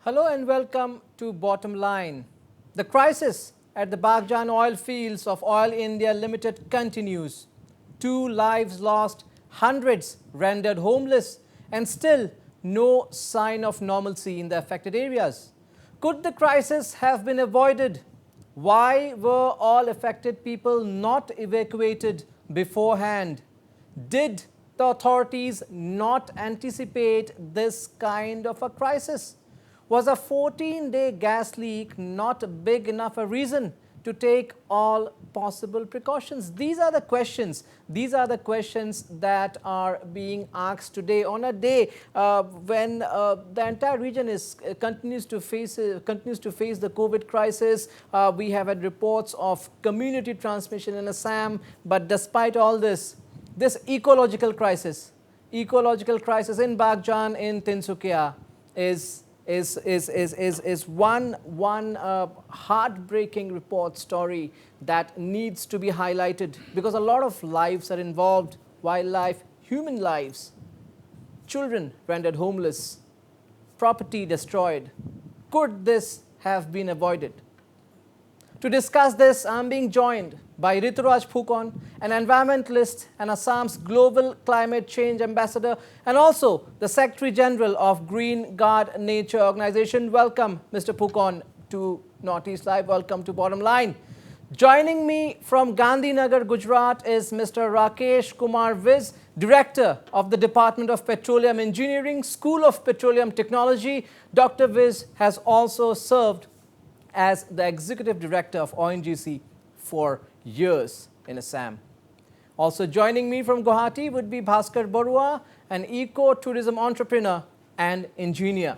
Hello and welcome to Bottom Line. The crisis at the Baghjan oil fields of Oil India Limited continues. 2 lives lost, hundreds rendered homeless, and still no sign of normalcy in the affected areas. Could the crisis have been avoided? Why were all affected people not evacuated beforehand? Did the authorities not anticipate this kind of a crisis? Was a 14-day gas leak not big enough a reason to take all possible precautions? These are the questions. These are the questions that are being asked today on a day when the entire region continues to face the COVID crisis. We have had reports of community transmission in Assam, but despite all this ecological crisis in Baghjan in Tinsukia is one heartbreaking report story that needs to be highlighted, because a lot of lives are involved: wildlife, human lives, children rendered homeless, property destroyed. Could this have been avoided? To discuss this, I am being joined by Rituraj Phukon, an environmentalist and Assam's Global Climate Change Ambassador, and also the Secretary General of Green Guard Nature Organization. Welcome, Mr. Phukon, to Northeast Live. Welcome to Bottom Line. Joining me from Gandhinagar, Gujarat is Mr. Rakesh Kumar Viz, Director of the Department of Petroleum Engineering, School of Petroleum Technology. Dr. Viz has also served as the Executive Director of ONGC for years in Assam. Also joining me from Guwahati would be Bhaskar Barua, an eco-tourism entrepreneur and engineer.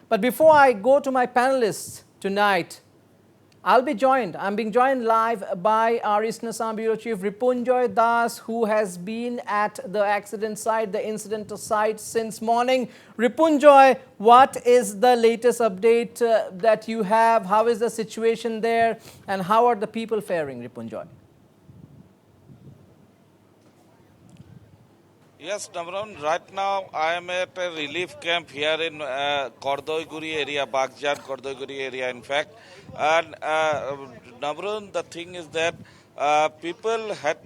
But before I go to my panelists tonight, I'm being joined live by our Eastern Assam Bureau Chief Ripunjoy Das, who has been at the accident site, the incident site since morning. Ripunjoy, what is the latest update that you have? How is the situation there, and how are the people faring, Ripunjoy? Yes, Namran, right now I am at a relief camp here in Kordoiguri area, Baghjan, Kordoiguri area, in fact. And Namran, the thing is that people had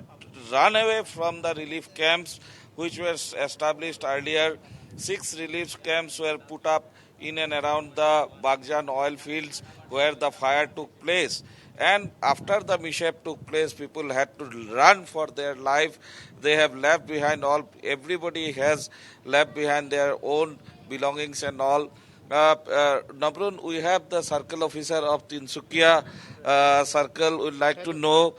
run away from the relief camps which were established earlier. 6 relief camps were put up in and around the Baghjan oil fields where the fire took place. And after the mishap took place, people had to run for their life. They have left behind everybody has left behind their own belongings and all. Nabrun, we have the circle officer of Tinsukia circle. Would like to know,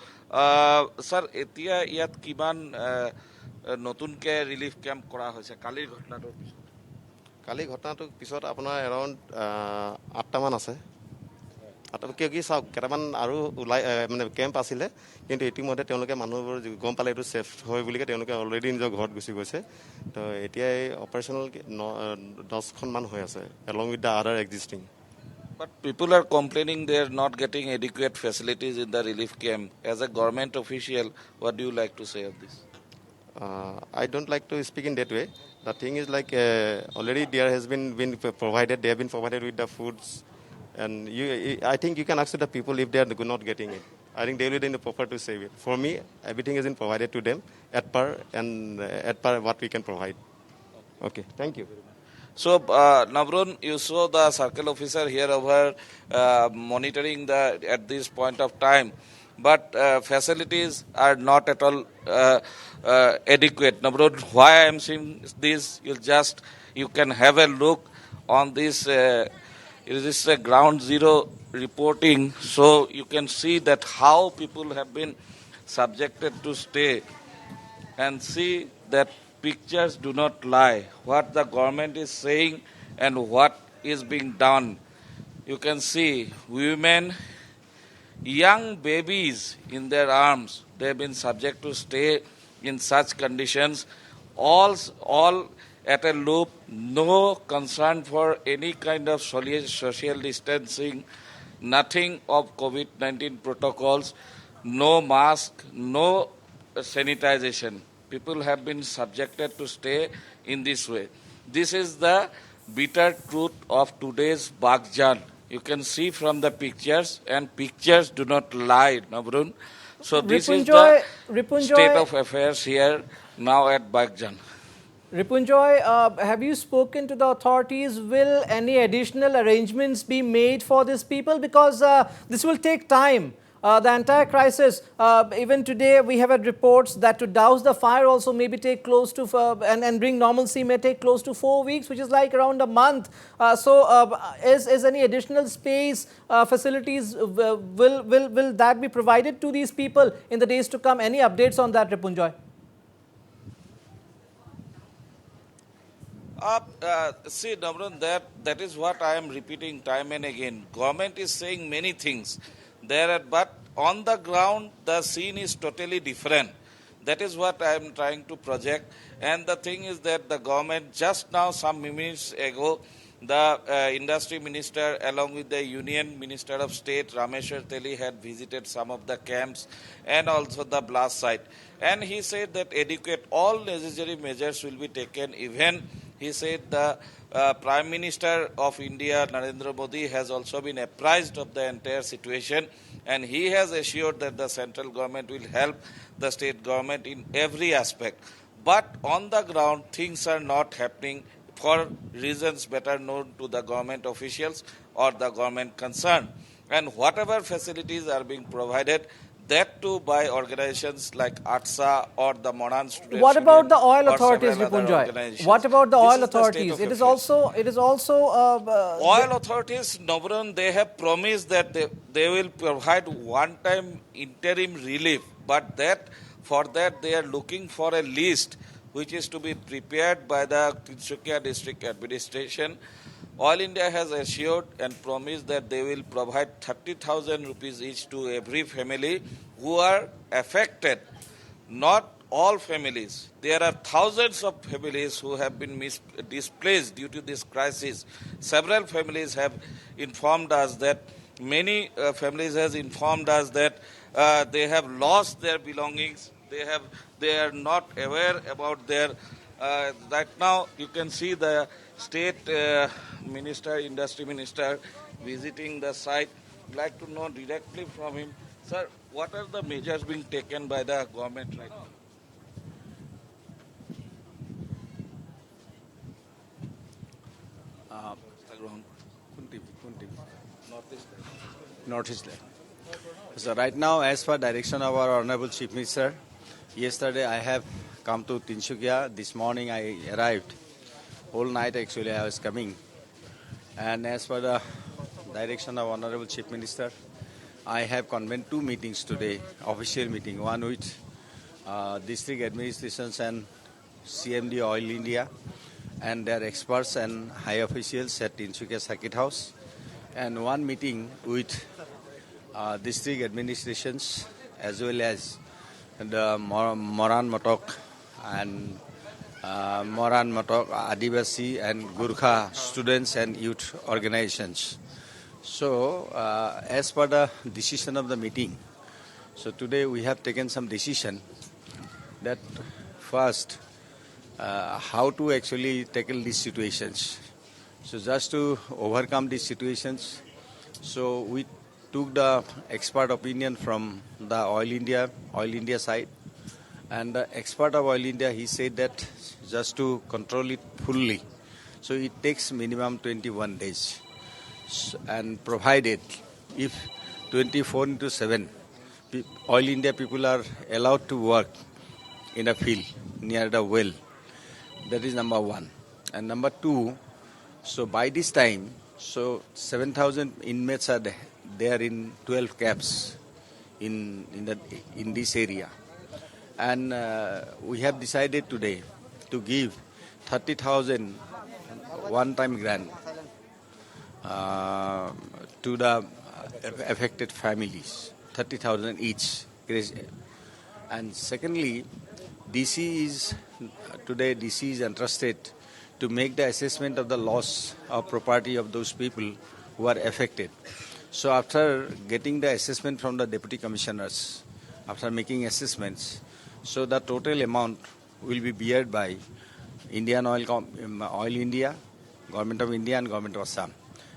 sir, etia yat kiman নতুনকে relief camp কৰা হৈছে কালিৰ ঘটনাটোৰ পিছত কালি ঘটনাটোৰ পিছত আপোনাৰ around 8টামান আছে কিয় কি চাওক কেইটামান আৰু ওলাই মানে কেম্প আছিলে, কিন্তু ইতিমধ্যে তেওঁলোকে মানুহবোৰ গম পালে এইটো ছেফ হয় বুলিকে তেওঁলোকে অলৰেডি নিজৰ ঘৰত গুচি গৈছে। তো এতিয়া এই অপাৰেশ্যনেল 10খনমান হৈ আছে along with the other existing. But people are complaining they are not getting adequate facilities in the relief camp. As a government official, what do you like to say of this? I don't like to speak in that way. The thing is like already there has been provided, they have been provided with the foods, and I think you can ask the people if they are not getting it. I think they will be prefer to save it. For me, everything has been provided to them at par what we can provide. Okay, thank you. So, Navrun, you saw the circle officer here over monitoring at this point of time, but facilities are not at all adequate. Navrun, why I am saying this? You can have a look on this. It is a ground zero reporting, so you can see that how people have been subjected to stay, and see that pictures do not lie. What the government is saying and what is being done. You can see women, young babies in their arms. They have been subject to stay in such conditions. All at a loop, no concern for any kind of social distancing, nothing of COVID-19 protocols, no mask, no sanitization. People have been subjected to stay in this way. This is the bitter truth of today's Baghjan. You can see from the pictures, and pictures do not lie, Nabrun. So this is the Ripunjoy, state Ripunjoy, of affairs here now at Baghjan. Ripunjoy, have you spoken to the authorities? Will any additional arrangements be made for these people? Because this will take time. The entire crisis, even today we have had reports that to douse the fire also maybe take close to, and bring normalcy may take close to 4 weeks, which is like around a month. Is any additional space, facilities, will that be provided to these people in the days to come? Any updates on that, Ripunjoy? See, Namran, that is what I am repeating time and again. Government is saying many things there, but on the ground, the scene is totally different. That is what I am trying to project. And the thing is that the government, just now, some minutes ago, the industry minister, along with the union minister of state, Rameshwar Teli, had visited some of the camps and also the blast site. And he said that all necessary measures will be taken. Even he said the Prime Minister of India, Narendra Modi, has also been apprised of the entire situation, and he has assured that the central government will help the state government in every aspect. But on the ground, things are not happening for reasons better known to the government officials or the government concerned. And whatever facilities are being provided, that too by organizations like ATSA or the Moran Students What about Union the oil or authorities, several other Ripunjoy? organizations. What about the This oil is the state authorities? of It is affairs. also Oil authorities, Nobran, they have promised that they will provide one-time interim relief, but for that they are looking for a list which is to be prepared by the Tinsukia district administration. Oil India has assured and promised that they will provide 30,000 rupees each to every family who are affected. Not all families. There are thousands of families who have been displaced due to this crisis. Several families have informed us that many families has informed us that they have lost their belongings. They are not aware about their. Right now, you can see the state minister, industry minister, visiting the site. I'd like to know directly from him, sir, what are the measures being taken by the government right now? Northeast. So right now, as per direction of our Honorable Chief Minister, yesterday I have come to Tinsukia. This morning I arrived. Whole night actually I was coming. And as per the direction of Honorable Chief Minister, I have convened 2 meetings today, official meeting, one with district administrations and CMD Oil India and their experts and high officials at Tinsukia Circuit House, and one meeting with district administrations as well as the Moran Matok and Moran Matok Adivasi and Gurkha students and youth organizations. So as per the decision of the meeting, so today we have taken some decision that first how to actually tackle these situations. So just to overcome these situations, so we took the expert opinion from the Oil India side, and the expert of Oil India, he said that just to control it fully, so it takes minimum 21 days, and provided if 24/7 Oil India people are allowed to work in a field near the well. That is number one. And number two, so by this time, so 7,000 inmates are there in 12 camps in this area. And we have decided today to give 30,000 one-time grant to the affected families, 30,000 each. And secondly, DC is entrusted to make the assessment of the loss of property of those people who are affected. So after getting the assessment from the deputy commissioners, after making assessments, so the total amount will be borne by Oil India, government of India and government of Assam.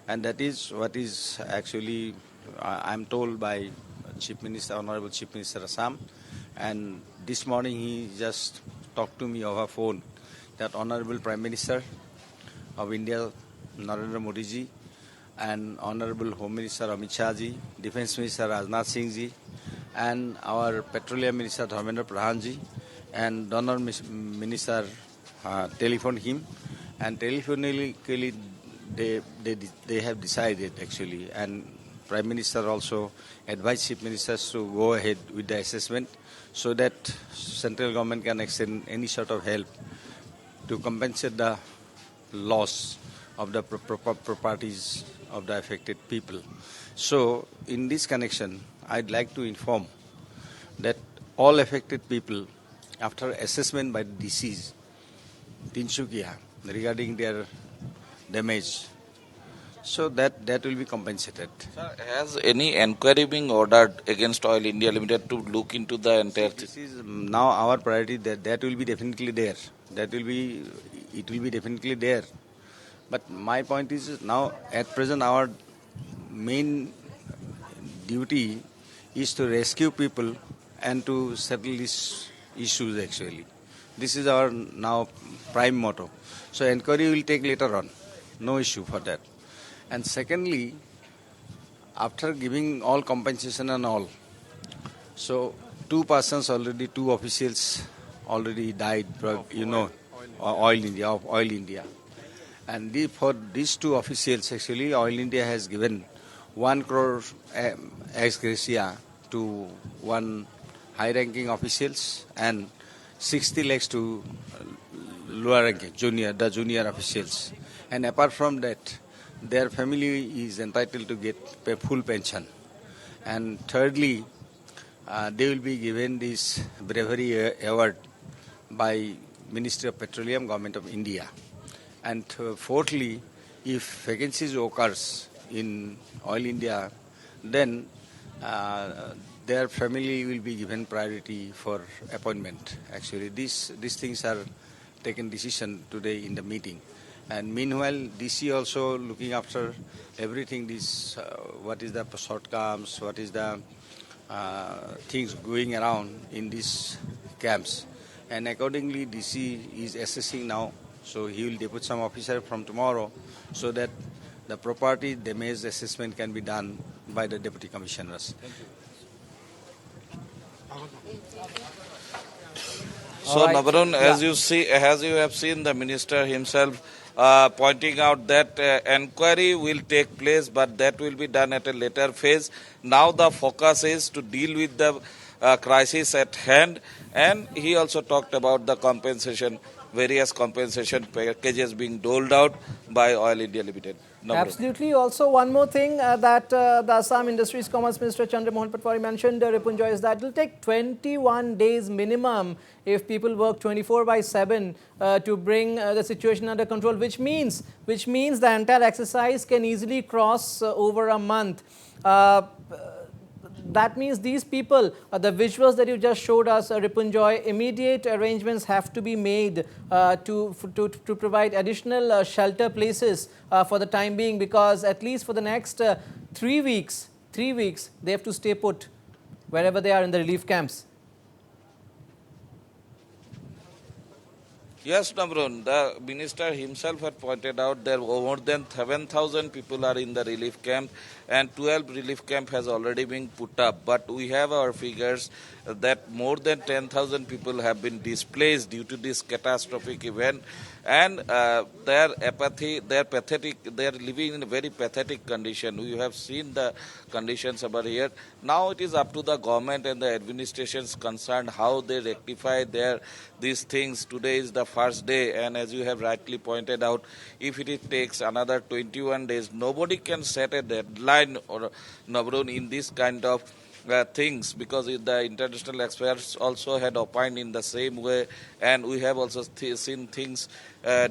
And that is what is actually, I'm told by Chief Minister, Honorable Chief Minister Assam. And this morning he just talked to me over phone that Honorable Prime Minister of India, Narendra Modi ji, and Honorable Home Minister Amit Shah ji, Defence Minister Rajnath Singh ji, and our Petroleum Minister Dharmendra Pradhan ji, and Donor Minister telephoned him, and telephonically they have decided actually, and Prime Minister also advised Chief Ministers to go ahead with the assessment so that central government can extend any sort of help to compensate the loss of the properties of the affected people. So in this connection, I'd like to inform that all affected people, after assessment by the DCs, Tinshukia, regarding their damage, so that will be compensated. Sir, has any inquiry being ordered against Oil India Limited to look into the entire thing? This is now our priority. That will be definitely there. It will be definitely there. But my point is now at present our main duty is to rescue people and to settle these issues actually. This is our now prime motto. So inquiry will take later on. No issue for that. And secondly, after giving all compensation and all, so two officials already died, Oil India. And for these two officials, actually, Oil India has given 1 crore ex gratia to one high-ranking officials and 60 lakhs to lower-ranking, junior officials. And apart from that, their family is entitled to get full pension. And thirdly, they will be given this bravery award by Ministry of Petroleum, Government of India. And fourthly, if vacancies occurs in Oil India, then their family will be given priority for appointment. Actually, these things are taken decision today in the meeting. And meanwhile, DC also looking after everything. This what is the shortcomings, what is the things going around in these camps, and accordingly, DC is assessing now. So he will depute some officer from tomorrow, so that the property damage assessment can be done by the deputy commissioners. So, All right. Nabarun, Yeah. as you have seen the minister himself pointing out that inquiry will take place, but that will be done at a later phase. Now the focus is to deal with the crisis at hand, and he also talked about the various compensation packages being doled out by Oil India Limited. Nabarun. Absolutely. Also, one more thing that the Assam Industries Commerce Minister Chandra Mohan Patwari mentioned, Ripunjoy, is that it will take 21 days minimum if people work 24/7 to bring the situation under control, which means the entire exercise can easily cross over a month. That means these people, the visuals that you just showed us, Ripunjoy, immediate arrangements have to be made to provide additional shelter places for the time being, because at least for the next 3 weeks, they have to stay put wherever they are in the relief camps. Yes, Namrun, the minister himself had pointed out there more than 7,000 people are in the relief camp and 12 relief camp has already been put up. But we have our figures that more than 10,000 people have been displaced due to this catastrophic event, and their apathy, they are living in a very pathetic condition. We have seen the conditions over here. Now it is up to the government and the administrations concerned how they rectify these things. Today is the first day, and as you have rightly pointed out, if it takes another 21 days, nobody can set a deadline or Nabrun in this kind of things, because the international experts also had opined in the same way, and we have also seen things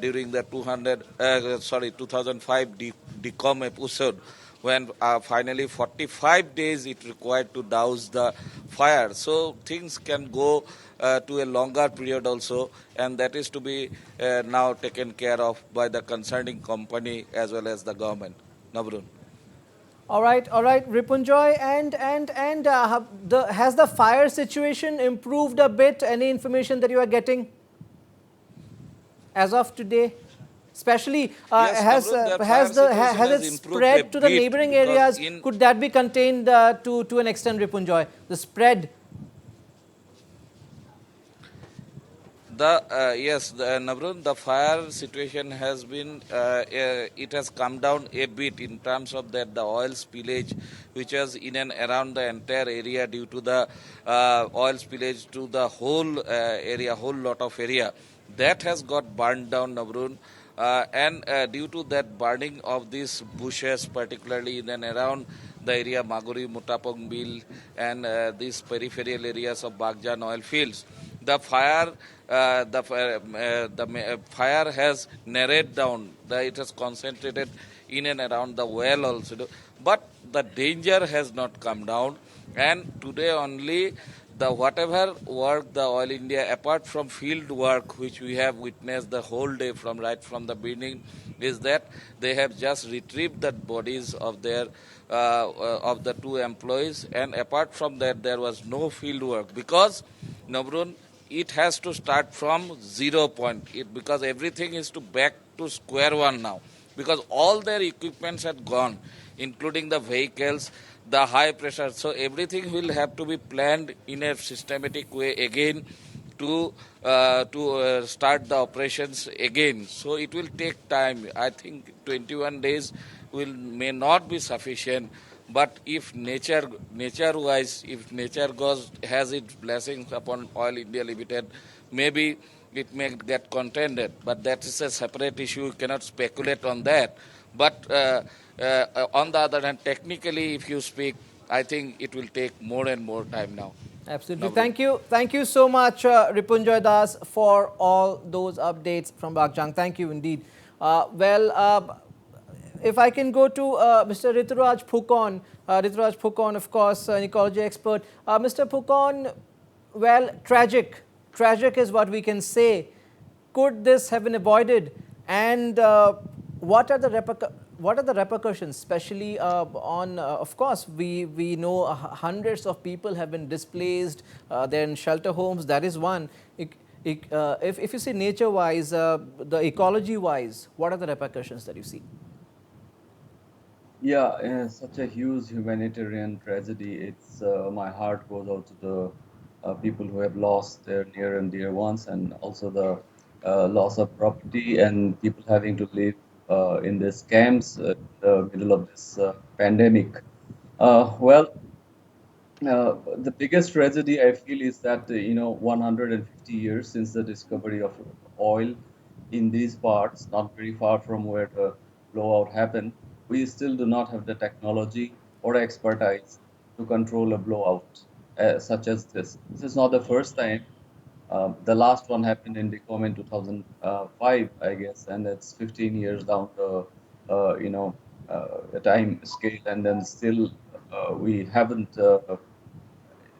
during the 2005 DCOM episode, when finally 45 days it required to douse the fire. So things can go to a longer period also, and that is to be now taken care of by the concerning company as well as the government. Navrun. All right, Ripunjoy, has the fire situation improved a bit? Any information that you are getting as of today? Especially, Yes, Navrun, their fire situation has has it improved a spread to the bit neighboring because areas? in Could that be contained to an extent, Ripunjoy? The spread. Navrun, the fire situation has been it has come down a bit in terms of that the oil spillage, which was in and around the entire area due to the oil spillage to the whole area, whole lot of area, that has got burned down, Navrun. And due to that burning of these bushes, particularly in and around the area Maguri, Mutapong Bill, and these peripheral areas of Baghjan oil fields, the fire has narrowed down. It has concentrated in and around the well also, but the danger has not come down. And today only the whatever work the Oil India, apart from field work, which we have witnessed the whole day from right from the beginning, is that they have just retrieved the bodies of their of the two employees, and apart from that there was no field work because Navrun, it has to start from 0 point because everything is to back to square one now because all their equipments had gone, including the vehicles, the high pressure. So everything will have to be planned in a systematic way again to start the operations again. So it will take time. I think 21 days will may not be sufficient. But if nature wise, if nature goes has its blessings upon Oil India Limited, maybe it may get contended. But that is a separate issue. We cannot speculate on that. But on the other hand, technically, if you speak, I think it will take more and more time now. Absolutely. Navrun. Thank you so much, Ripunjoy Das, for all those updates from Baghjan. Thank you indeed. If I can go to Mr. Rituraj Phukon, of course, an ecology expert. Mr. Phukon, well, tragic is what we can say. Could this have been avoided? And what are the repercussions, especially on, of course, we know hundreds of people have been displaced, they're in shelter homes, that is one. If you see nature-wise, the ecology-wise, what are the repercussions that you see? Yeah, such a huge humanitarian tragedy. It's my heart goes out to the people who have lost their near and dear ones, and also the loss of property and people having to live in these camps in the middle of this pandemic. Well, the biggest tragedy I feel is that 150 years since the discovery of oil in these parts, not very far from where the blowout happened, we still do not have the technology or expertise to control a blowout such as this. This is not the first time. The last one happened in Decom in 2005, I guess, and that's 15 years down the time scale, and then still we haven't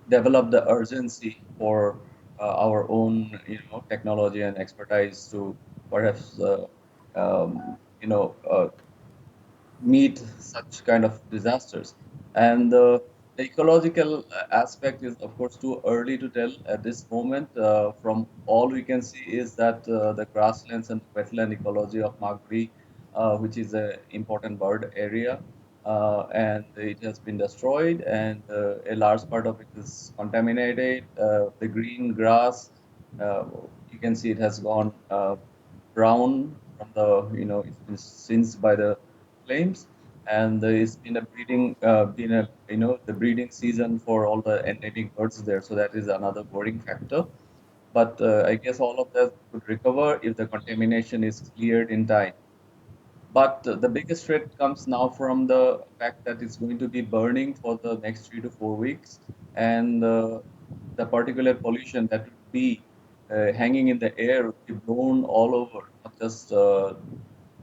develop the urgency for our own technology and expertise to perhaps meet such kind of disasters. And the ecological aspect is, of course, too early to tell at this moment. From all we can see is that the grasslands and wetland ecology of Magri, which is an important bird area, and it has been destroyed, and a large part of it is contaminated. The green grass, uh, you can see it has gone brown from it's been singed by the flames, and it's been a the breeding season for all the endemic birds there. So that is another worrying factor. But I guess all of that could recover if the contamination is cleared in time. But the biggest threat comes now from the fact that it's going to be burning for the next 3 to 4 weeks, and the particular pollution that would be hanging in the air would be blown all over, not just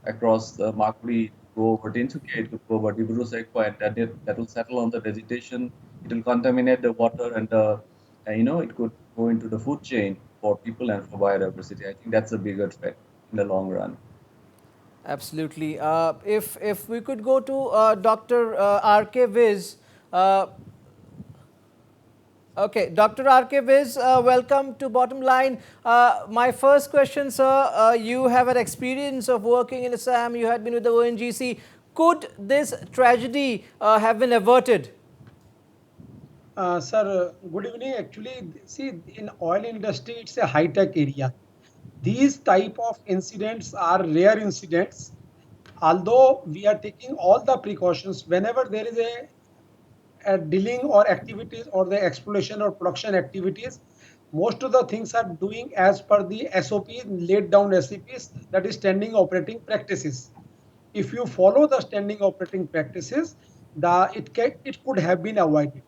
across the Makuri to go over Tinsukia, to go over Dibru Sekwa, and that will settle on the vegetation. It will contaminate the water, and it could go into the food chain for people and for biodiversity. I think that's a bigger threat in the long run. Absolutely. If we could go to Dr. R.K. Viz. Okay, Dr. R.K. Viz, welcome to Bottom Line. My first question, sir, you have an experience of working in Assam, you had been with the ONGC. Could this tragedy have been averted? Sir, good evening. Actually, see, in oil industry, it's a high-tech area. These type of incidents are rare incidents. Although we are taking all the precautions, whenever there is a drilling or activities or the exploration or production activities, most of the things are doing as per the SOP, laid down SOPs, that is standing operating practices. If you follow the standing operating practices, it could have been avoided.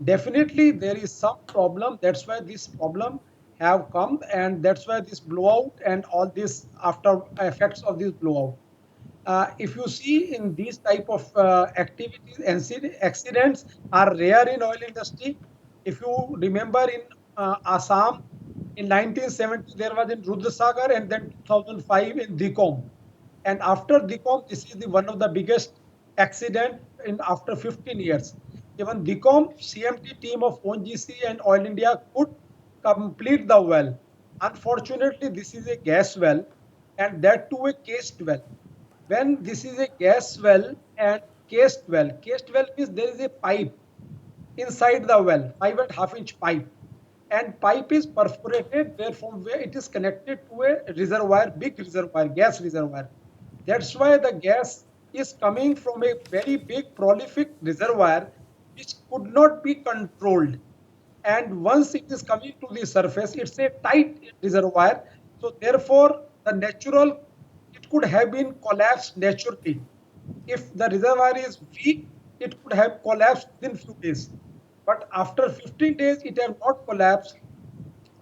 Definitely there is some problem, that's why this problem have come, and that's why this blowout and all this after effects of this blowout. If you see in these type of activities, accidents are rare in oil industry. If you remember in Assam in 1970 there was in Rudra and then 2005 in Dikom. And after Dikom, this is the one of the biggest accident in after 15 years. Even Dikom CMT team of ONGC and Oil India could complete the well. Unfortunately, this is a gas well, and that too a cased well. When this is a gas well and cased well means there is a pipe inside the well, 5.5-inch pipe, and pipe is perforated where from where it is connected to a reservoir, big reservoir, gas reservoir. That's why the gas is coming from a very big prolific reservoir which could not be controlled. And once it is coming to the surface, it's a tight reservoir. So therefore, the natural, it could have been collapsed naturally. If the reservoir is weak, it could have collapsed within few days. But after 15 days, it have not collapsed.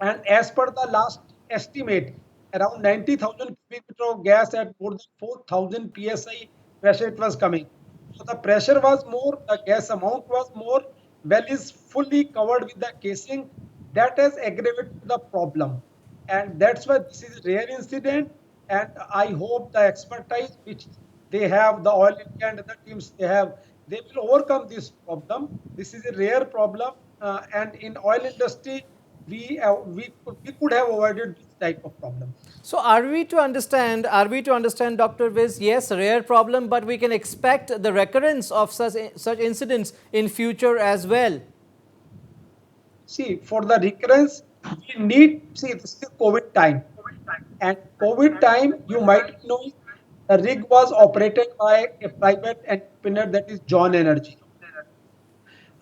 And as per the last estimate, around 90,000 cubic meter of gas at more than 4,000 psi pressure it was coming. So the pressure was more, the gas amount was more, well is fully covered with the casing. That has aggravated the problem. And that's why this is a rare incident. And I hope the expertise which they have, the oil India and other teams they have, they will overcome this problem. This is a rare problem. And in oil industry, we could have avoided this type of problem. So are we to understand, Dr. Viz, yes, rare problem, but we can expect the recurrence of such incidents in future as well? See, for the recurrence, we need, see, this is COVID time. And COVID time, you might know, the rig was operated by a private entrepreneur, that is John Energy.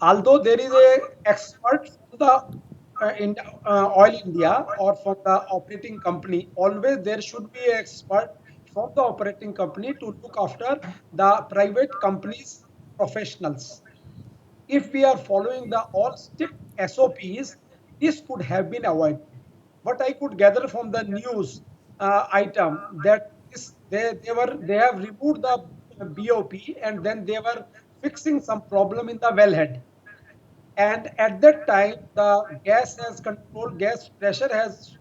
Although there is a expert from the Oil India or from the operating company, always there should be an expert from the operating company to look after the private companies professionals. If we are following the all strict SOPs, this could have been avoided. What I could gather from the news item that they have removed the BOP and then they were fixing some problem in the wellhead. And at that time, the gas pressure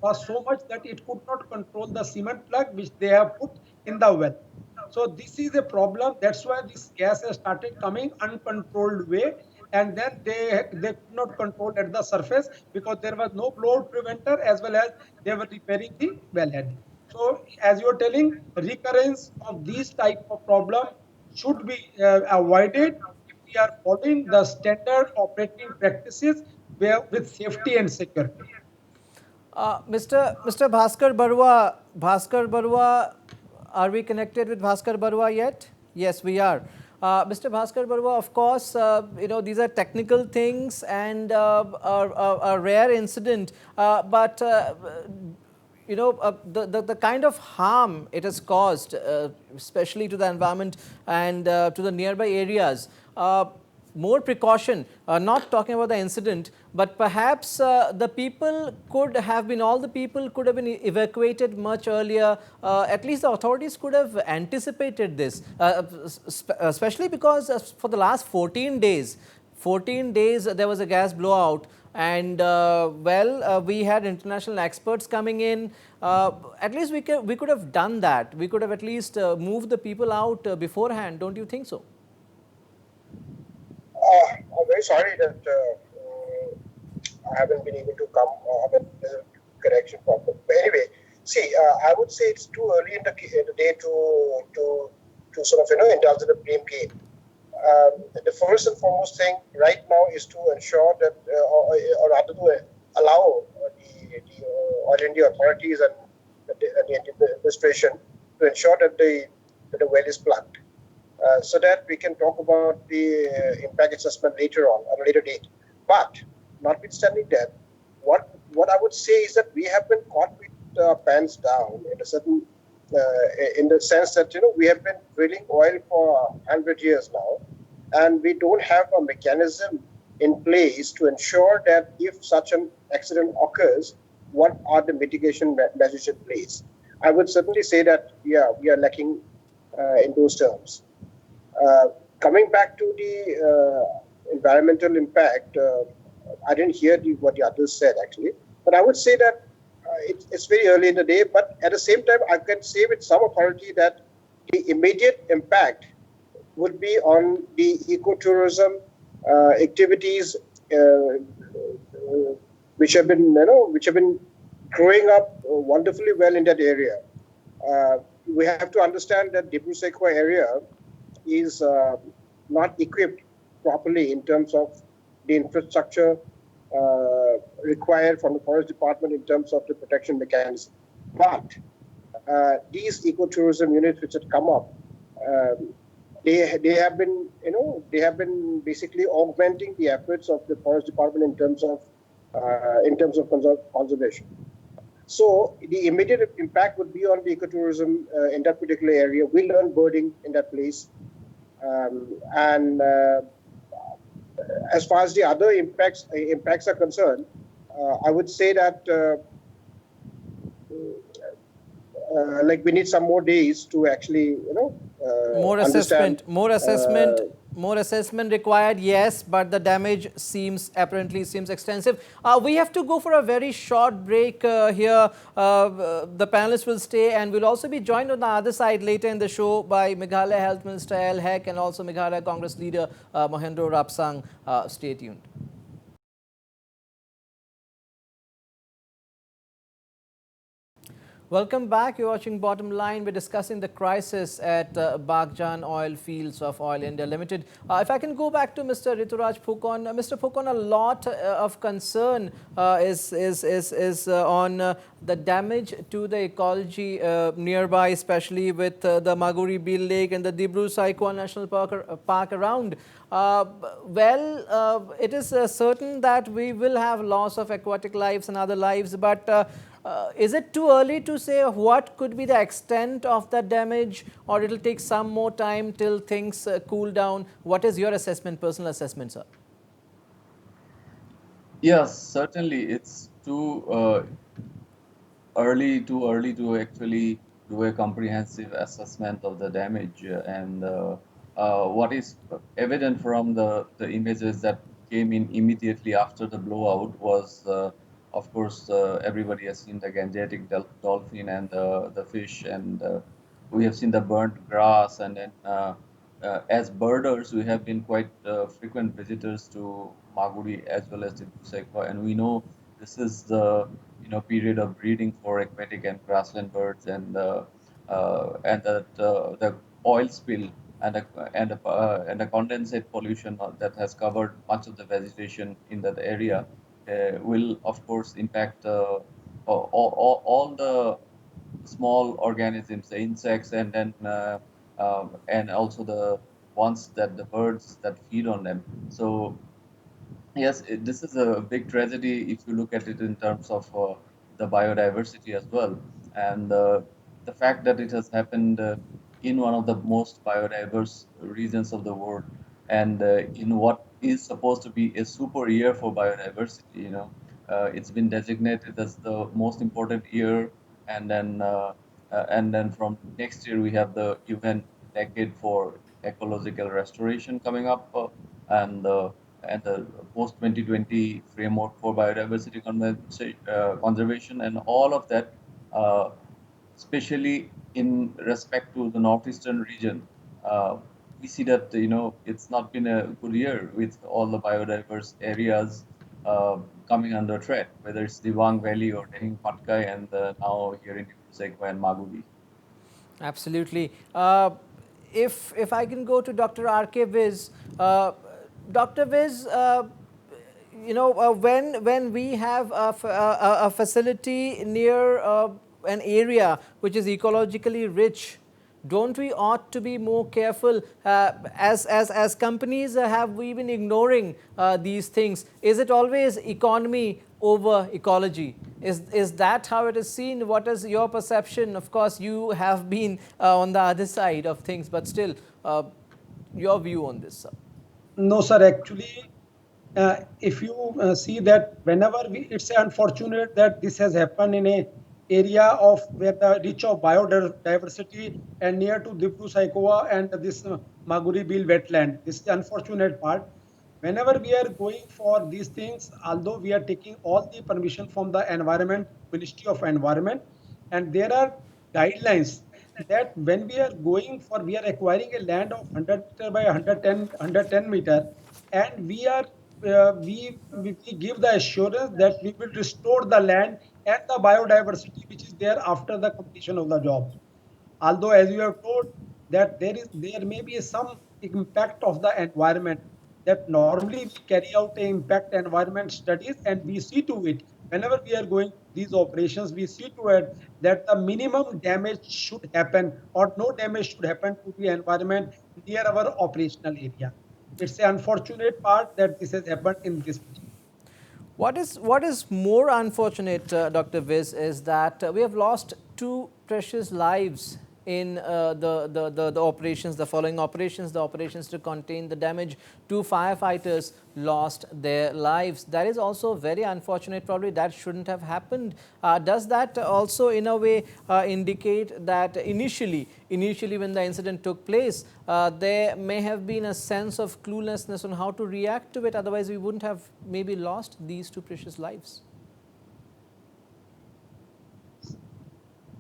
was so much that it could not control the cement plug which they have put in the well. So this is a problem. That's why this gas has started coming uncontrolled way, and then they could not control at the surface because there was no blowout preventer, as well as they were repairing the wellhead. So as you are telling, recurrence of these type of problem should be avoided if we are following the standard operating practices with safety and security. Mr. Bhaskar Barua, are we connected with Bhaskar Barua yet? Yes, we are. Mr. Bhaskar Barua, of course, these are technical things and a rare incident, but the kind of harm it has caused, especially to the environment and to the nearby areas. More precaution, not talking about the incident, but perhaps the people could have been, all the people could have been evacuated much earlier. At least the authorities could have anticipated this, especially because for the last 14 days there was a gas blowout. And we had international experts coming in. At least we could have done that. We could have at least moved the people out beforehand. Don't you think so? I'm very sorry that I haven't been able to come. I mean, there's a connection problem. But anyway, see, I would say it's too early in the day to sort of indulge in a blame game. The first and foremost thing right now is to ensure that, or rather to allow the Oil India authorities and the administration to ensure that the well is plugged, so that we can talk about the impact assessment later on a later date. But notwithstanding that, what I would say is that we have been caught with pants down in a certain in the sense that we have been drilling oil for 100 years now, and we don't have a mechanism in place to ensure that if such an accident occurs, what are the mitigation measures in place. I would certainly say that we are lacking in those terms. Uh, Coming back to the environmental impact, I didn't hear what the others said actually, but I would say that it's very early in the day. But at the same time, I can say with some authority that the immediate impact would be on the ecotourism activities, which have been growing up wonderfully well in that area. We have to understand that Dibru Sekwa area is not equipped properly in terms of the infrastructure required from the forest department in terms of the protection mechanism. But these ecotourism units which had come up, um, they have been basically augmenting the efforts of the forest department in terms of conservation. So the immediate impact would be on the ecotourism in that particular area. We learn birding in that place, and as far as the other impacts are concerned, I would say that like we need some more days to actually More understand. assessment, more assessment, more assessment required, yes, but the damage seems extensive. We have to go for a very short break here. The panelists will stay, and we'll also be joined on the other side later in the show by Meghalaya Health Minister L. Hek and also Meghalaya Congress leader Mahendra Rapsang. Stay tuned. Welcome back. You're watching Bottom Line. We're discussing the crisis at Baghjan oil fields of Oil India Limited. If I can go back to Mr. Rituraj Phukon. Mr. Phukon, a lot of concern is on the damage to the ecology nearby, especially with the Maguri Beal Lake and the Dibru Saikwa National Park around. It is certain that we will have loss of aquatic lives and other lives, but is it too early to say what could be the extent of the damage, or it'll take some more time till things cool down? What is your assessment, personal assessment, sir? Yes, certainly it's too early to actually do a comprehensive assessment of the damage. And what is evident from the images that came in immediately after the blowout was, of course, everybody has seen the Gangetic dolphin and the fish, and we have seen the burnt grass. And then, as birders, we have been quite frequent visitors to Maguri as well as the Sekwa, and we know this is the period of breeding for aquatic and grassland birds, and that the oil spill and the condensate pollution that has covered much of the vegetation in that area will of course impact all the small organisms, the insects, and then and also the ones that the birds that feed on them. So yes, this is a big tragedy if you look at it in terms of the biodiversity as well. And the fact that it has happened in one of the most biodiverse regions of the world, and in what is supposed to be a super year for biodiversity, it's been designated as the most important year. And then from next year, we have the UN decade for ecological restoration coming up. And and the post 2020 framework for biodiversity conservation, and all of that, uh, especially in respect to the northeastern region, uh, we see that it's not been a good year with all the biodiverse areas uh, coming under threat, whether it's the Wang Valley or Dening Patkai, and now here in Sekwa and Magudi. Absolutely. If I can go to Dr. R.K. Viz, Dr. Viz, when we have a facility near an area which is ecologically rich, don't we ought to be more careful? As companies, have we been ignoring these things? Is it always economy over ecology? Is that how it is seen? What is your perception? Of course, you have been on the other side of things, but still, your view on this, sir. No, sir. Actually, if you see that whenever it's unfortunate that this has happened in a area of where the reach of biodiversity and near to Dipru Saikoa and this Maguri Bill wetland. This is the unfortunate part. Whenever we are going for these things, although we are taking all the permission from the Environment Ministry of Environment, and there are guidelines that when we are going for, we are acquiring a land of 100 meter by 110 meter, and we give the assurance that we will restore the land and the biodiversity which is there after the completion of the job. Although, as you have told, that there may be some impact of the environment, that normally we carry out a impact environment studies, and we see to it whenever we are going these operations, we see to it that the minimum damage should happen or no damage should happen to the environment near our operational area. It's an unfortunate part that this has happened in this project. What is more unfortunate, Dr. Viz, is that we have lost two precious lives in the operations, the following operations, the operations to contain the damage. Two firefighters lost their lives. That is also very unfortunate. Probably that shouldn't have happened. Does that also in a way indicate that initially when the incident took place, there may have been a sense of cluelessness on how to react to it? Otherwise we wouldn't have maybe lost these two precious lives.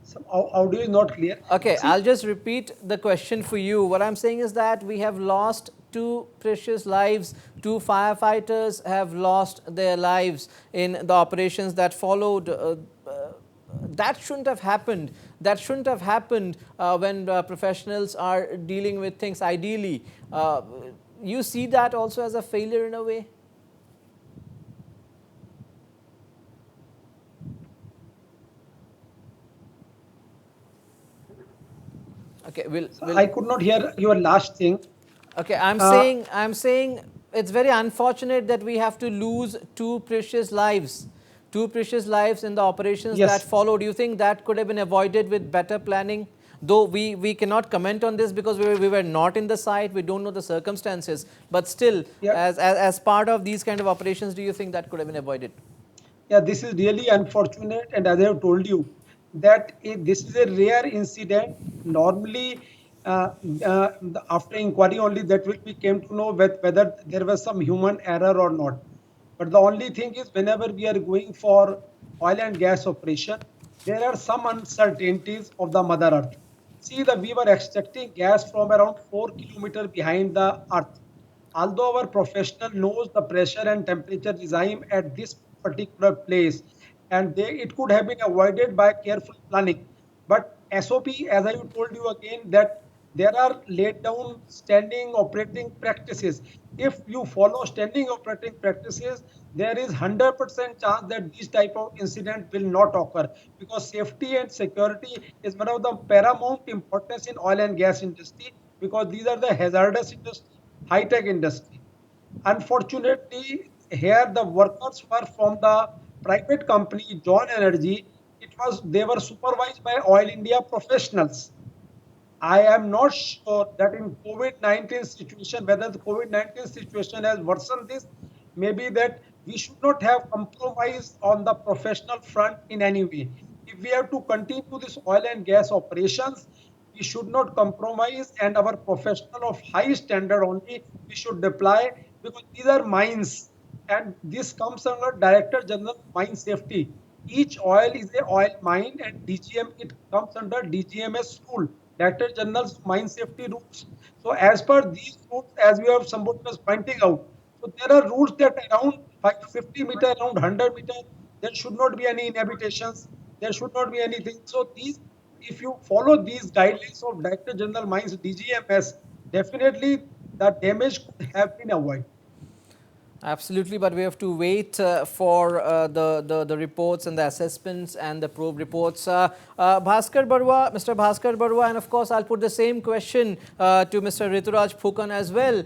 Some audio is not clear. Okay, I'll See, just repeat the question for you. What I'm saying is that we have lost two precious lives. Two firefighters have lost their lives in the operations that followed. That shouldn't have happened. That shouldn't have happened when professionals are dealing with things. Ideally, you see that also as a failure in a way. Okay, I could not hear your last thing. okay, I'm Uh, saying it's very unfortunate that we have to lose two precious lives. Two precious lives in the operations that yes, followed. Do you think that could have been avoided with better planning? Though we cannot comment on this because we were not in the site, we don't know the circumstances. But still, yeah, as part of these kind of operations, do you think that could have been avoided? yeah, this is really unfortunate. And as I have told you, that this is a rare incident. Normally, after inquiry only, that will be came to know whether there was some human error or not. But the only thing is, whenever we are going for oil and gas operation, there are some uncertainties of the Mother Earth. See, we were extracting gas from around 4 kilometers behind the Earth. Although our professional knows the pressure and temperature regime at this particular place, and it could have been avoided by careful planning. But SOP, as I told you again, that there are laid down standing operating practices. If you follow standing operating practices, there is 100% chance that this type of incident will not occur, because safety and security is one of the paramount importance in oil and gas industry, because these are the hazardous industry, high-tech industry. Unfortunately, here the workers were from the private company John Energy. They were supervised by Oil India professionals. I am not sure that in COVID-19 situation, whether the COVID-19 situation has worsened this, maybe that we should not have compromised on the professional front in any way. If we have to continue this oil and gas operations, we should not compromise, and our professional of high standard only we should deploy, because these are mines, and this comes under Director General Mine Safety. Each oil is a oil mine, and DGM it comes under DGMS rule, Director General's Mine Safety rules. So as per these rules, as we have somebody was pointing out, so there are rules that around 50 meter, around 100 meter, there should not be any inhabitations, there should not be anything. So these, if you follow these guidelines of Director General Mines DGMS, definitely the damage could have been avoided. Absolutely, but we have to wait for the reports and the assessments and the probe reports. Bhaskar Barua, Mr. Bhaskar Barua, and of course, I'll put the same question to Mr. Rituraj Phukan as well.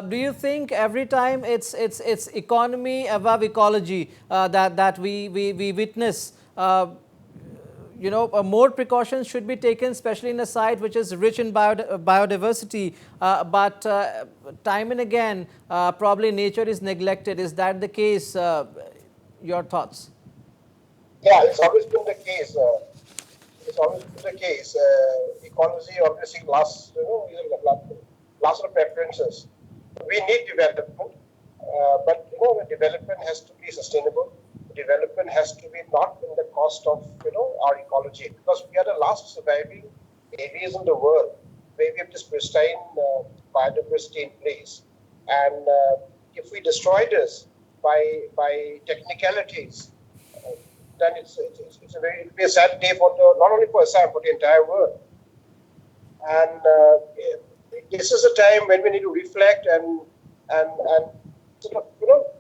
Do you think every time it's economy above ecology that we witness? More precautions should be taken, especially in a site which is rich in biodiversity. But time and again, probably nature is neglected. Is that the case? Your thoughts? Yeah, it's always been the case. It's always been the case. Ecology obviously lasts of preferences. We need development, but the development has to be sustainable. Development has to be not in the cost of our ecology, because we are the last surviving areas in the world where we have this pristine biodiversity in place, and if we destroy this by technicalities, then it'll be a sad day for not only for Assam but the entire world. And this is a time when we need to reflect and sort of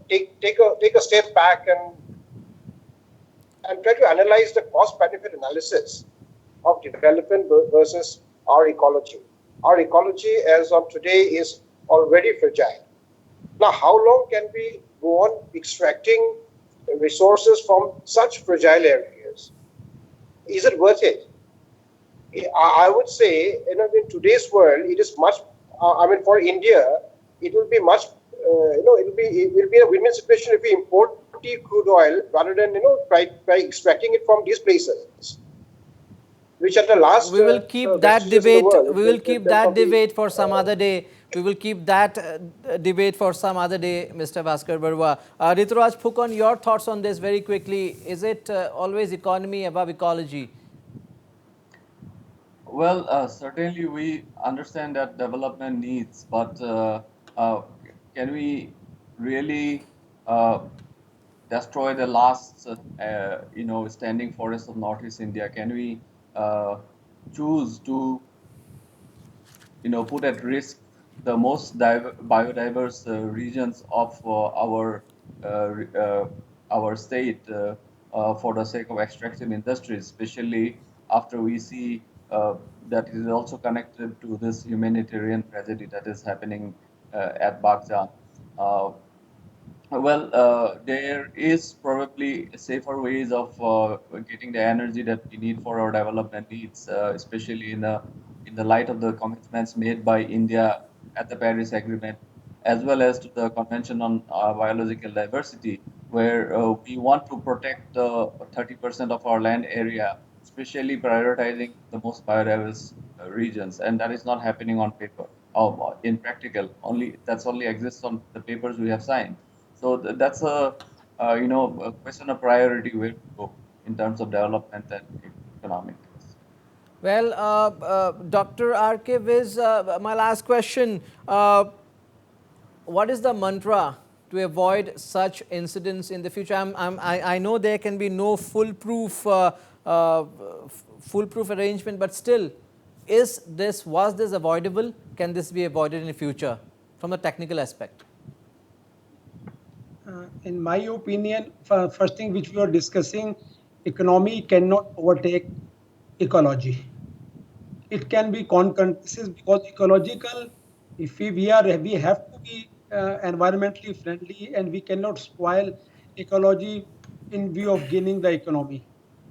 take a step back and try to analyze the cost-benefit analysis of development versus our ecology. Our ecology, as of today, is already fragile. Now, how long can we go on extracting resources from such fragile areas? Is it worth it? I would say, in today's world, it is much. For India, it will be much. It will be a win-win situation if we import crude oil rather than by extracting it from these places, which are the last. We will keep that debate. We will keep that debate for some other day. We will keep that debate for some other day, Mr. Bhaskar Barua. Rituraj Phukan, your thoughts on this very quickly. Is it always economy above ecology? Well, certainly we understand that development needs, but can we really destroy the last, standing forests of Northeast India? Can we choose to, put at risk the most biodiverse regions of our state for the sake of extractive industries, especially after we see that it is also connected to this humanitarian tragedy that is happening at Baghjan. There is probably safer ways of getting the energy that we need for our development needs, especially in the light of the commitments made by India at the Paris Agreement, as well as to the Convention on Biological Diversity, where we want to protect 30% of our land area, especially prioritizing the most biodiverse regions, and that is not happening on paper. In practical, that's only exists on the papers we have signed. So that's a question of priority where to go in terms of development and economic. Well, Dr. R.K. Viz, my last question. What is the mantra to avoid such incidents in the future? I know there can be no foolproof arrangement, but still, was this avoidable? Can this be avoided in the future from the technical aspect? In my opinion, first thing which we are discussing, economy cannot overtake ecology. It can be concurrent. This is because ecological, if we have to be environmentally friendly, and we cannot spoil ecology in view of gaining the economy.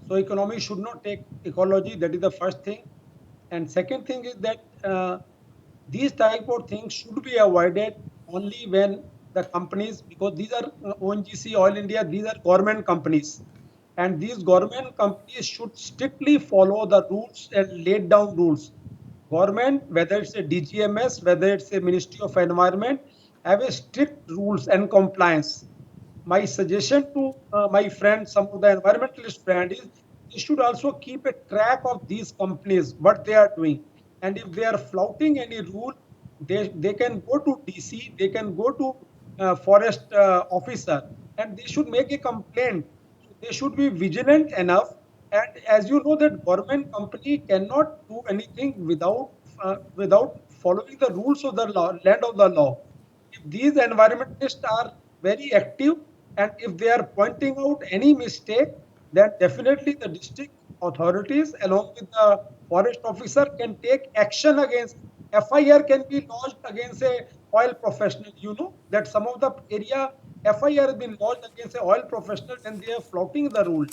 So economy should not take ecology. That is the first thing. And second thing is that these type of things should be avoided only when the companies, because these are ONGC, Oil India, these are government companies, and these government companies should strictly follow the rules and laid down rules. Government, whether it's a DGMS, whether it's a Ministry of Environment, have a strict rules and compliance. My suggestion to my friend, some of the environmentalist friend, is they should also keep a track of these companies, what they are doing. And if they are flouting any rule, they can go to DC, they can go to forest officer, and they should make a complaint. So they should be vigilant enough. And as you know, that government company cannot do anything without following the rules of the law, land of the law. If these environmentalists are very active and if they are pointing out any mistake, then definitely the district authorities along with the forest officer can take action against. FIR can be lodged against a oil professional. You know that some of the area FIR has been lodged against a oil professional when they are flouting the rule.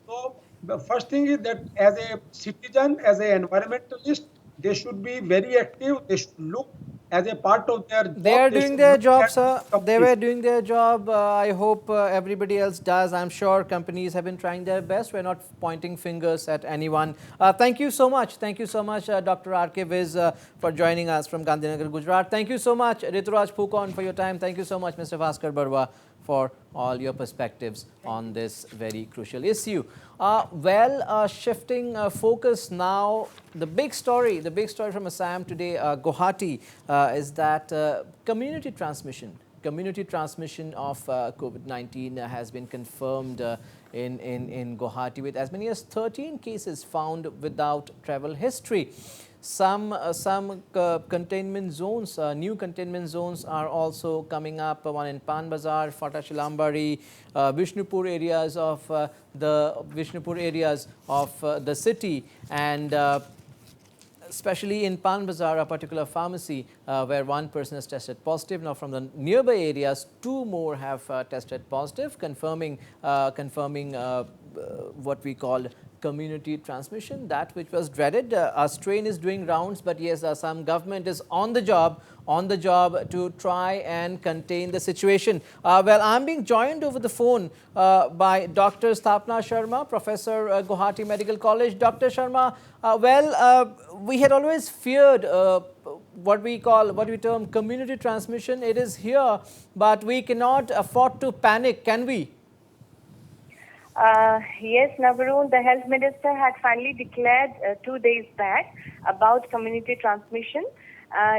So the first thing is that as a citizen, as an environmentalist, they should be very active. They should look as a part of their They job. are They doing should their look job, at sir. these They companies. were doing their job. I hope everybody else does. I'm sure companies have been trying their best. We're not pointing fingers at anyone. Thank you so much. Thank you so much, Dr. R.K. Viz, for joining us from Gandhinagar, Gujarat. Thank you so much, Rituraj Phukon, for your time. Thank you so much, Mr. Bhaskar Barwa, for all your perspectives on this very crucial issue. Shifting focus now, the big story from Assam today, Guwahati, is that community transmission of COVID-19 has been confirmed in Guwahati, with as many as 13 cases found without travel history. Some containment zones, new containment zones are also coming up. One in Pan Bazar, Fata Shilambari, Vishnupur areas of the city, and especially in Pan Bazar, a particular pharmacy where one person has tested positive. Now, from the nearby areas, two more have tested positive, confirming what we call community transmission, that which was dreaded. Our strain is doing rounds, but yes, some government is on the job to try and contain the situation. I'm being joined over the phone by Dr. Sthapna Sharma, Professor, Guwahati Medical College. Dr. Sharma, we had always feared what we term community transmission. It is here, but we cannot afford to panic, can we? Yes, Navaroon, the health minister had finally declared 2 days back about community transmission.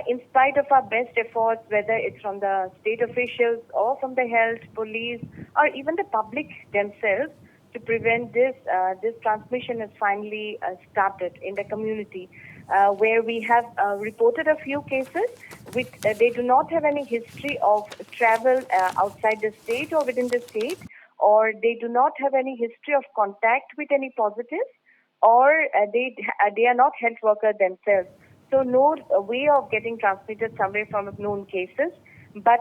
In spite of our best efforts, whether it's from the state officials or from the health, police, or even the public themselves, to prevent this, this transmission has finally started in the community, where we have reported a few cases which they do not have any history of travel outside the state or within the state, or they do not have any history of contact with any positives, or they are not health workers themselves. So no way of getting transmitted somewhere from known cases, but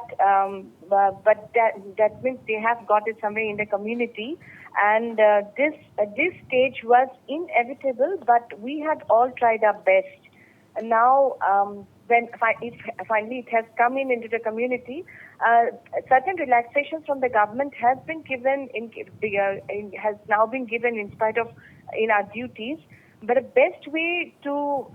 that means they have got it somewhere in the community, and this stage was inevitable, but we had all tried our best. Now, if finally it has come into the community, certain relaxations from the government has been given has now been given in spite of in our duties. But the best way to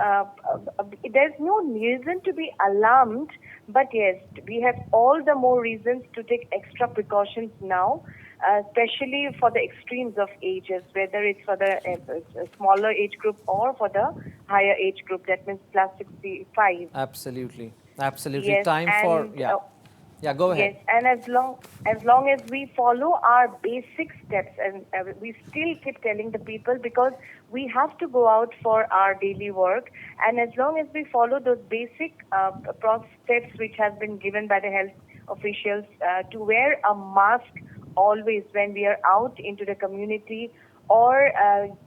there's no reason to be alarmed, but yes, we have all the more reasons to take extra precautions now, especially for the extremes of ages, whether it's for the smaller age group or for the higher age group, that means plus 65. Absolutely. Absolutely. Yes, Time for, and yeah. Yeah, go ahead. yes, and as long as we follow our basic steps, and we still keep telling the people, because we have to go out for our daily work, and as long as we follow those basic steps which have been given by the health officials, to wear a mask always when we are out into the community, or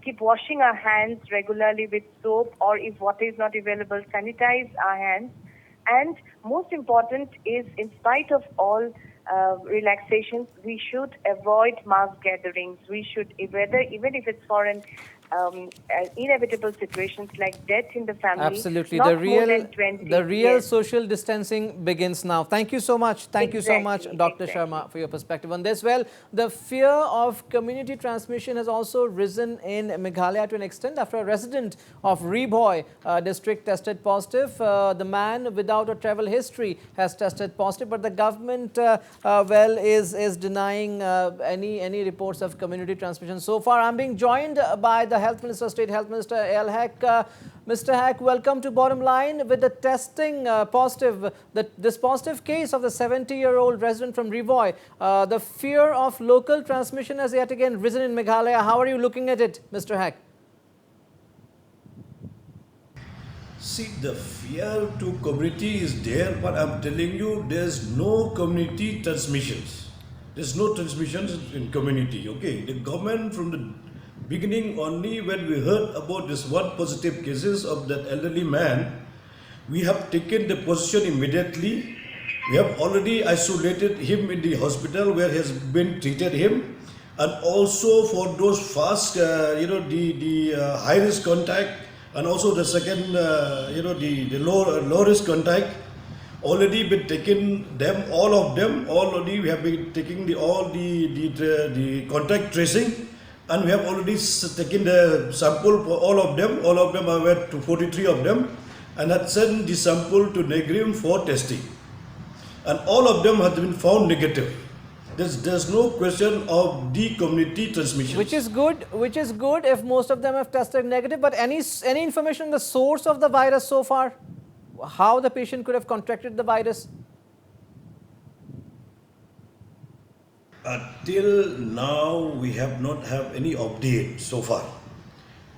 keep washing our hands regularly with soap, or if water is not available, sanitize our hands. And most important is, in spite of all relaxations, we should avoid mass gatherings. We should, even if it's for an inevitable situations like death in the family. Absolutely. Not more than 20. The real Yes. social distancing begins now. Thank you so much. Thank you so much, Exactly, Dr. exactly. Sharma, for your perspective on this. Well, the fear of community transmission has also risen in Meghalaya to an extent after a resident of Ribhoi district tested positive. The man without a travel history has tested positive, but the government, is denying any reports of community transmission. So far, I'm being joined by the Health Minister, State Health Minister Al Haq. Mr. Haq, welcome to Bottom Line. With the testing positive, this positive case of the 70-year-old resident from Ribhoi, the fear of local transmission has yet again risen in Meghalaya. How are you looking at it, Mr. Haq? See, the fear to community is there, but I'm telling you, there's no community transmissions. There's no transmissions in community, okay? The government from the beginning, only when we heard about this one positive cases of that elderly man, we have taken the position immediately. We have already isolated him in the hospital where he has been treated him, and also for those fast, the high risk contact, and also the second, the low risk contact, already been taken them, all of them. Already we have been taking the contact tracing, and we have already taken the sample for all of them. All of them are to 43 of them, and had sent the sample to Negrim for testing, and all of them have been found negative. There's no question of the community transmission. Which is good if most of them have tested negative. But any information on the source of the virus so far? How the patient could have contracted the virus? Till now, we have not have any update so far.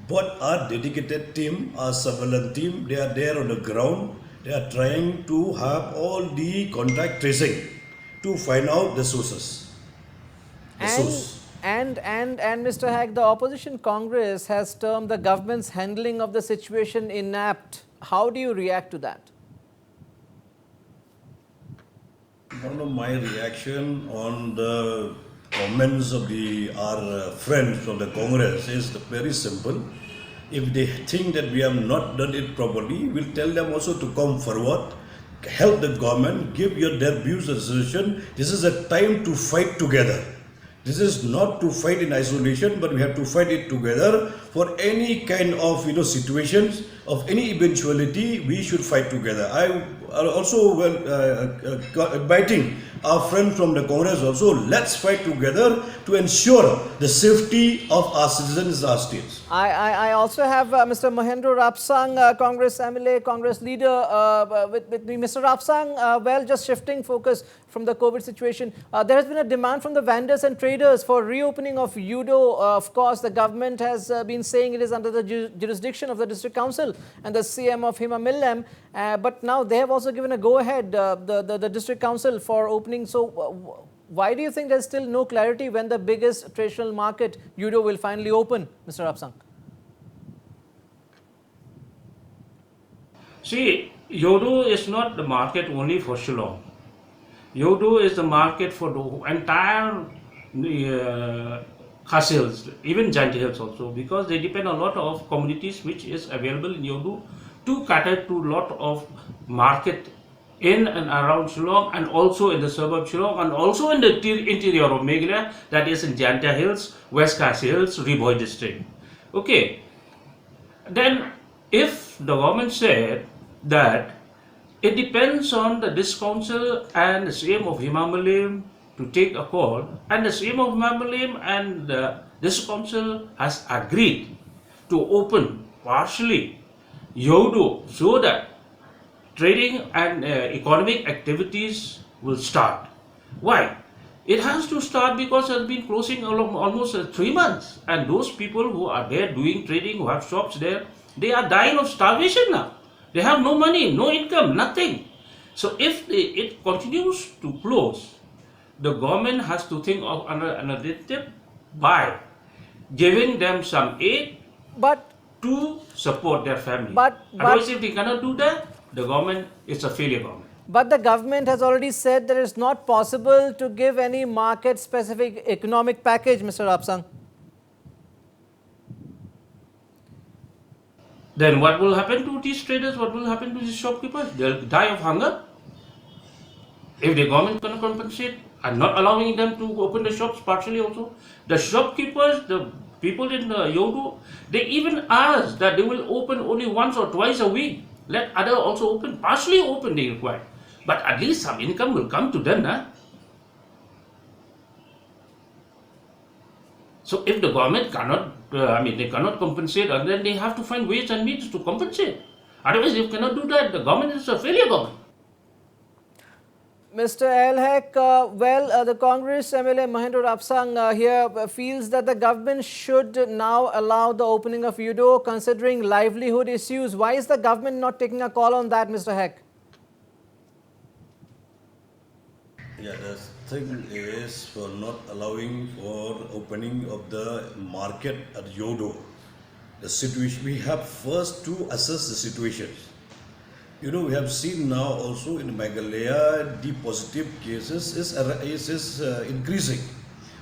But our dedicated team, our surveillance team, they are there on the ground. They are trying to have all the contact tracing to find out the sources. And Mr. Haq, the opposition Congress has termed the government's handling of the situation inept. How do you react to that? One of my reaction on the comments of our friends from the Congress is very simple. If they think that we have not done it properly, we'll tell them also to come forward, help the government, give their views and suggestion. This is a time to fight together. This is not to fight in isolation, but we have to fight it together. For any kind of situations, of any eventuality, we should fight together. I also inviting our friend from the Congress also, let's fight together to ensure the safety of our citizens, our states. I also have Mr. Mahendra Rapsang, Congress MLA, Congress leader with me. Mr. Rapsang, just shifting focus from the COVID situation, there has been a demand from the vendors and traders for reopening of UDO. Of course, the government has been saying it is under the jurisdiction of the District Council and the CM of Hima Millam, but now they have also given a go-ahead, the District Council, for opening. So why do you think there's still no clarity when the biggest traditional market, UDO, will finally open, Mr. Rapsang? See, Yodo is not the market only for Shillong. Yodo is the market for the entire Khas Hills, even Giant Hills also, because they depend on a lot of communities which is available in Yodo to cater to a lot of market in and around Shillong, and also in the suburb of Shillong, and also in the interior of Meghalaya, that is in Janta Hills, West Khas Hills, Ribhoi district. Okay, then if the government said that it depends on the District Council and the CM of Himamalim to take a call, and the CM of Himamalim and the District Council has agreed to open partially Yodo so that trading and economic activities will start. Why? It has to start because it has been closing almost 3 months, and those people who are there doing trading, who have shops there, they are dying of starvation now. They have no money, no income, nothing. So if it continues to close, the government has to think of another tip by giving them some aid to support their family. Otherwise, if they cannot do that, the government is a failure government. But the government has already said that it's not possible to give any market-specific economic package, Mr. Rapsang. then what will happen to these traders? What will happen to these shopkeepers? They'll die of hunger. If the government cannot compensate and not allowing them to open the shops partially also, the shopkeepers, the people in Yodo, they even ask that they will open only once or twice a week. Let other also open, partially open they require. But at least some income will come to them. Nah? So if the government cannot, they cannot compensate, and then they have to find ways and means to compensate. Otherwise, if cannot do that, the government is a failure government. Mr. Elhek, the Congress MLA Mahendra Rapsang here feels that the government should now allow the opening of Yudo considering livelihood issues. Why is the government not taking a call on that, Mr. Heck? Yeah, the thing is for not allowing for opening of the market at Yodo. The situation, we have first to assess the situation. You know, we have seen now also in Meghalaya, the positive cases is increasing.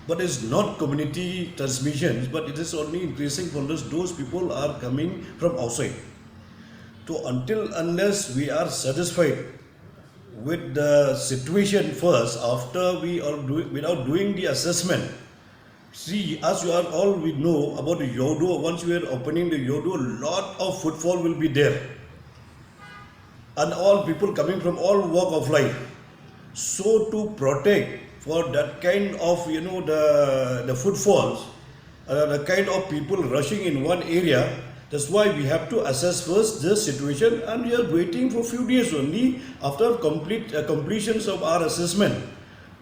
But it's not community transmissions, but it is only increasing for those people are coming from outside. So unless we are satisfied with the situation first, after we are without doing the assessment, see, as you are all we know about the Yodo, once we are opening the Yodo, a lot of footfall will be there. And all people coming from all walk of life. So to protect for that kind of, the footfalls, the kind of people rushing in one area, that's why we have to assess first the situation, and we are waiting for few days only after completions of our assessment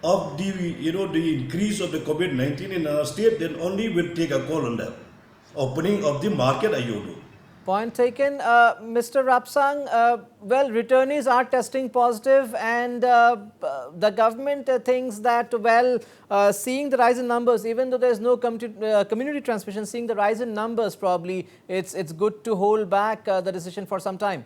of the, the increase of the COVID-19 in our state, then only we'll take a call on that opening of the market Ayodo. Point taken. Mr. Rapsang, returnees are testing positive, and the government thinks that, seeing the rise in numbers, even though there is no community transmission, seeing the rise in numbers, probably it's good to hold back the decision for some time.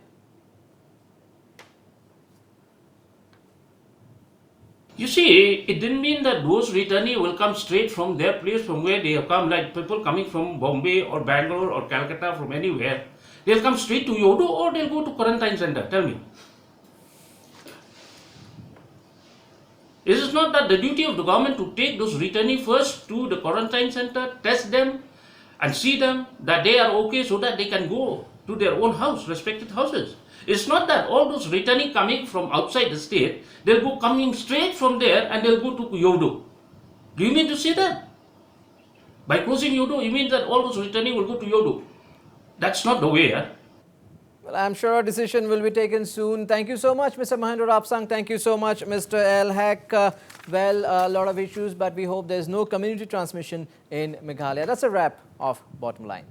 You see, it didn't mean that those returnees will come straight from their place, from where they have come, like people coming from Bombay or Bangalore or Calcutta, from anywhere. They'll come straight to Yodo or they'll go to quarantine center. Tell me. Is it not that the duty of the government to take those returnees first to the quarantine center, test them and see them that they are okay so that they can go to their own house, respected houses? It's not that all those returnees coming from outside the state, they'll go coming straight from there and they'll go to Yodo. Do you mean to say that? By closing Yodo, you mean that all those returnees will go to Yodo? That's not the way, huh? Well, I'm sure a decision will be taken soon. Thank you so much, Mr. Mahendra Rapsang. Thank you so much, Mr. Elhek. A lot of issues, but we hope there's no community transmission in Meghalaya. That's a wrap of Bottom Line.